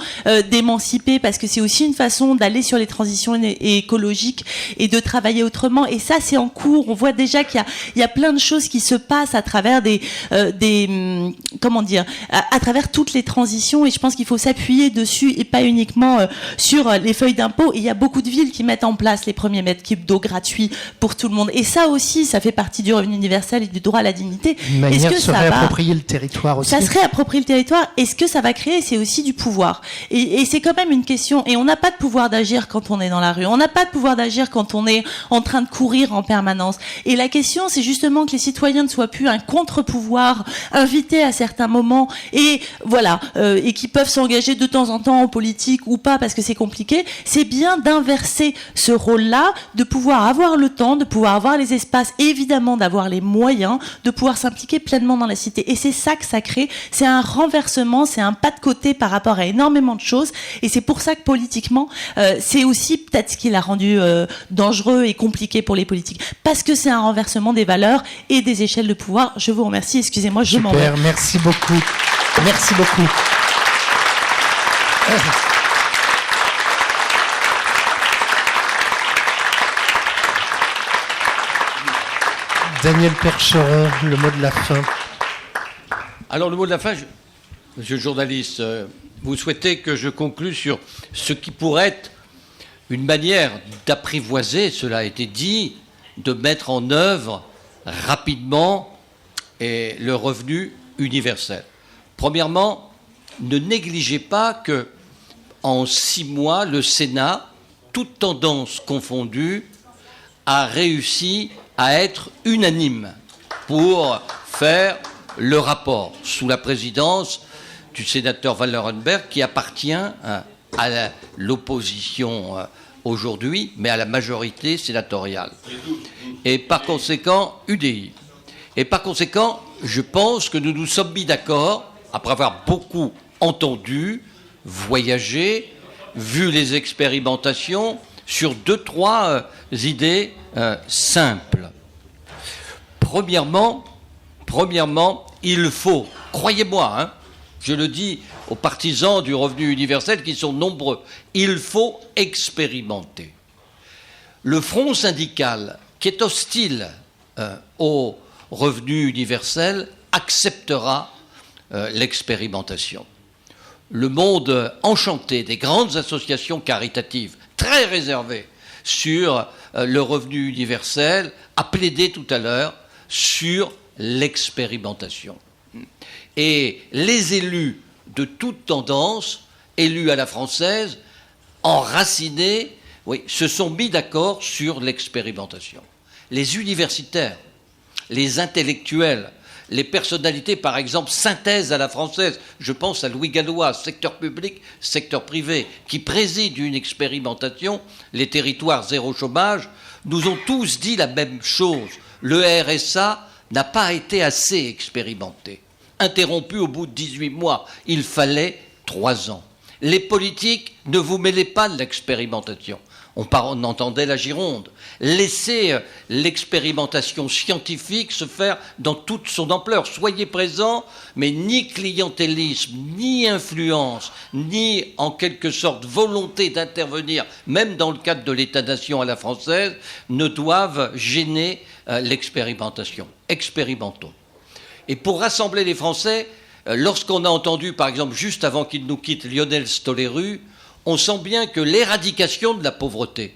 d'émanciper, parce que c'est aussi une façon d'aller sur les transitions écologiques et de travailler autrement. Et ça, c'est en cours. On voit déjà qu'il y a plein de choses qui se passent à travers à travers toutes les transitions. Et je pense qu'il faut s'appuyer dessus et pas uniquement sur les feuilles d'impôt. Et il y a beaucoup de villes qui mettent en place les premiers mètres cubes d'eau gratuits pour tout le monde. Et ça aussi, ça fait partie du revenu universel et du droit à la dignité. Une manière de se réapproprier le territoire aussi. Ça se réapproprie le territoire. Et ce que ça va créer, c'est aussi du pouvoir. Et c'est quand même une question. Et on n'a pas de pouvoir d'agir quand on est dans la rue. On n'a pas de pouvoir d'agir quand on est en train de courir en permanence. Et la question, c'est justement que les citoyens ne soient plus un contre-pouvoir invité à certains moments et voilà, et qui peuvent s'engager de temps en temps en politique ou pas parce que c'est compliqué. C'est bien d'inverser ce rôle-là, de pouvoir avoir le temps, de pouvoir avoir les espaces, et évidemment d'avoir les moyens de pouvoir s'impliquer pleinement dans la cité. Et c'est ça que ça crée. C'est un renversement, c'est un pas de côté par rapport à énormément de choses. Et c'est pour ça que politiquement, c'est aussi peut-être ce qui l'a rendu dangereux et compliqué pour les politiques. Parce que c'est un renversement des valeurs et des échelles de pouvoir. Je vous remercie. Excusez-moi, je m'en vais. Super, merci beaucoup. Merci beaucoup. Daniel Percheron, le mot de la fin. Alors, le mot de la fin, monsieur le journaliste, vous souhaitez que je conclue sur ce qui pourrait être une manière d'apprivoiser, cela a été dit, de mettre en œuvre rapidement le revenu universel. Premièrement, ne négligez pas que en 6 mois, le Sénat, toutes tendances confondues, a réussi à être unanime pour faire le rapport sous la présidence du sénateur Wallerenberg, qui appartient à l'opposition aujourd'hui, mais à la majorité sénatoriale. Et par conséquent, UDI. Et par conséquent, je pense que nous nous sommes mis d'accord, après avoir beaucoup entendu, voyagé, vu les expérimentations, sur 2-3 idées simples. Premièrement, il faut, croyez-moi, je le dis aux partisans du revenu universel qui sont nombreux, il faut expérimenter. Le front syndical, qui est hostile au revenu universel, acceptera l'expérimentation. Le monde enchanté des grandes associations caritatives, très réservées sur le revenu universel, a plaidé tout à l'heure sur l'expérimentation. Et les élus de toute tendance, élus à la française, enracinés, se sont mis d'accord sur l'expérimentation. Les universitaires, les intellectuels, les personnalités, par exemple, synthèse à la française, je pense à Louis Gallois, secteur public, secteur privé, qui préside une expérimentation, les territoires zéro chômage, nous ont tous dit la même chose. Le RSA n'a pas été assez expérimenté. Interrompu au bout de 18 mois, il fallait 3 ans. Les politiques, ne vous mêlez pas de l'expérimentation. On entendait la Gironde. Laissez l'expérimentation scientifique se faire dans toute son ampleur. Soyez présents, mais ni clientélisme, ni influence, ni en quelque sorte volonté d'intervenir, même dans le cadre de l'État-nation à la française, ne doivent gêner l'expérimentation. Expérimentons. Et pour rassembler les Français, lorsqu'on a entendu, par exemple, juste avant qu'il nous quitte, Lionel Stoléru, on sent bien que l'éradication de la pauvreté,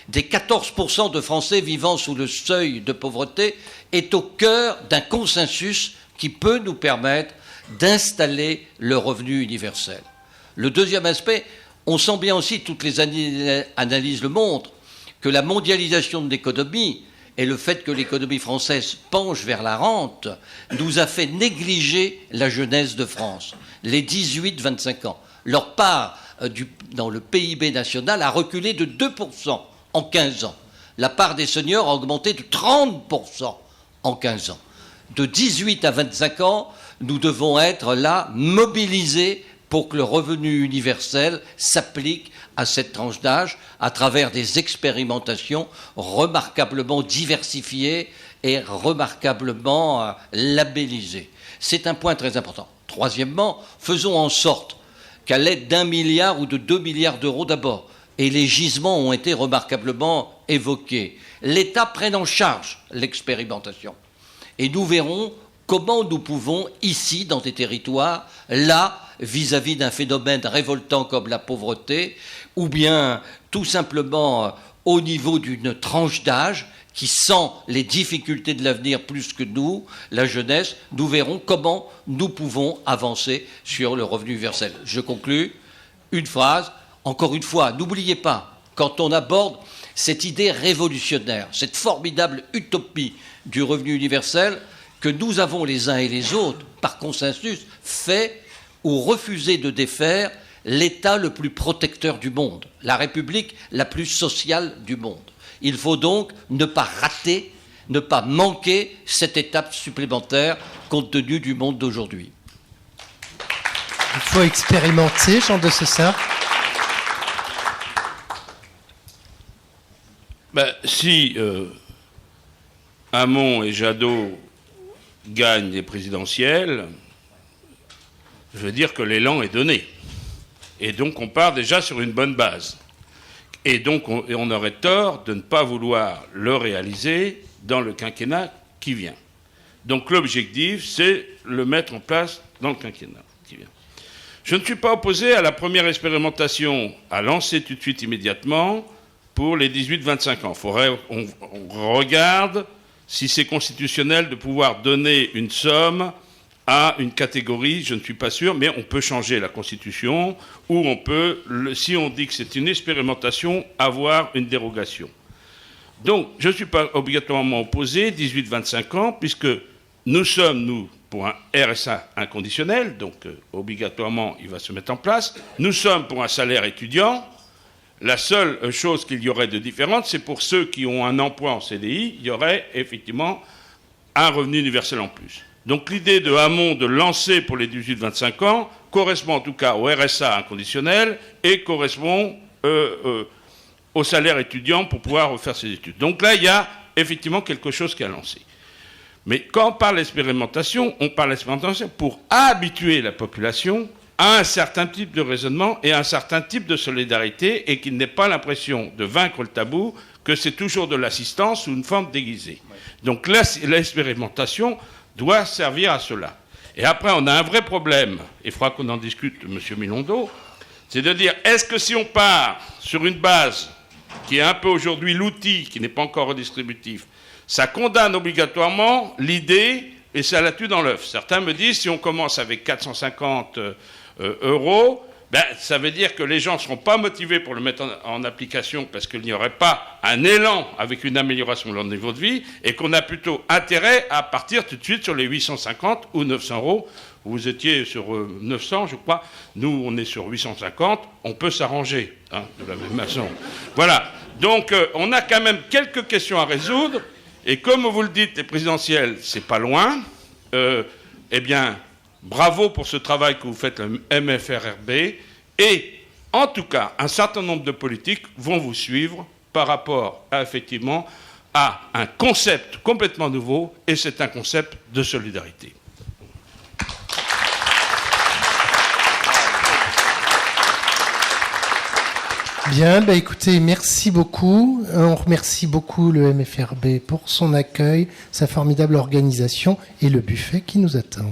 des 14% de Français vivant sous le seuil de pauvreté, est au cœur d'un consensus qui peut nous permettre d'installer le revenu universel. Le deuxième aspect, on sent bien aussi, toutes les analyses le montrent, que la mondialisation de l'économie et le fait que l'économie française penche vers la rente nous a fait négliger la jeunesse de France, les 18-25 ans. Leur part dans le PIB national a reculé de 2% en 15 ans. La part des seniors a augmenté de 30% en 15 ans. De 18 à 25 ans, nous devons être là, mobilisés pour que le revenu universel s'applique à cette tranche d'âge à travers des expérimentations remarquablement diversifiées et remarquablement labellisées. C'est un point très important. Troisièmement, faisons en sorte qu'à l'aide d'1 milliard ou de 2 milliards d'euros d'abord, et les gisements ont été remarquablement évoqués, l'État prenne en charge l'expérimentation. Et nous verrons comment nous pouvons, ici, dans des territoires, là, vis-à-vis d'un phénomène révoltant comme la pauvreté, ou bien tout simplement au niveau d'une tranche d'âge qui sent les difficultés de l'avenir plus que nous, la jeunesse, nous verrons comment nous pouvons avancer sur le revenu universel. Je conclus, une phrase, encore une fois, n'oubliez pas, quand on aborde cette idée révolutionnaire, cette formidable utopie du revenu universel, que nous avons les uns et les autres, par consensus, fait ou refusé de défaire l'État le plus protecteur du monde, la République la plus sociale du monde. Il faut donc ne pas rater, ne pas manquer cette étape supplémentaire compte tenu du monde d'aujourd'hui. Il faut expérimenter, Jean de Cessart. Si Hamon et Jadot gagnent les présidentielles, je veux dire que l'élan est donné. Et donc on part déjà sur une bonne base. Et donc on aurait tort de ne pas vouloir le réaliser dans le quinquennat qui vient. Donc l'objectif, c'est le mettre en place dans le quinquennat qui vient. Je ne suis pas opposé à la première expérimentation à lancer tout de suite immédiatement pour les 18-25 ans. On regarde si c'est constitutionnel de pouvoir donner une somme à une catégorie, je ne suis pas sûr, mais on peut changer la Constitution, ou on peut, si on dit que c'est une expérimentation, avoir une dérogation. Donc, je ne suis pas obligatoirement opposé, 18-25 ans, puisque nous sommes, pour un RSA inconditionnel, donc obligatoirement, il va se mettre en place. Nous sommes pour un salaire étudiant. La seule chose qu'il y aurait de différente, c'est pour ceux qui ont un emploi en CDI, il y aurait effectivement un revenu universel en plus. Donc l'idée de Hamon de lancer pour les 18-25 ans correspond en tout cas au RSA inconditionnel et correspond au salaire étudiant pour pouvoir refaire ses études. Donc là, il y a effectivement quelque chose qui a lancé. Mais quand on parle d'expérimentation, on parle d'expérimentation pour habituer la population à un certain type de raisonnement et à un certain type de solidarité et qu'il n'ait pas l'impression de vaincre le tabou, que c'est toujours de l'assistance sous une forme déguisée. Donc l'expérimentation doit servir à cela. Et après, on a un vrai problème, et il faudra qu'on en discute, M. Milondo, c'est de dire, est-ce que si on part sur une base qui est un peu aujourd'hui l'outil, qui n'est pas encore redistributif, ça condamne obligatoirement l'idée, et ça la tue dans l'œuf. Certains me disent, si on commence avec 450 euros, ça veut dire que les gens ne seront pas motivés pour le mettre en application parce qu'il n'y aurait pas un élan avec une amélioration de leur niveau de vie et qu'on a plutôt intérêt à partir tout de suite sur les 850 ou 900 euros. Vous étiez sur 900, je crois. Nous, on est sur 850. On peut s'arranger de la même façon. Voilà. Donc, on a quand même quelques questions à résoudre. Et comme vous le dites, les présidentielles, c'est pas loin. Eh bien, bravo pour ce travail que vous faites, le MFRRB. Et, en tout cas, un certain nombre de politiques vont vous suivre par rapport, effectivement, à un concept complètement nouveau, et c'est un concept de solidarité. Bien, écoutez, merci beaucoup. On remercie beaucoup le MFRB pour son accueil, sa formidable organisation et le buffet qui nous attend.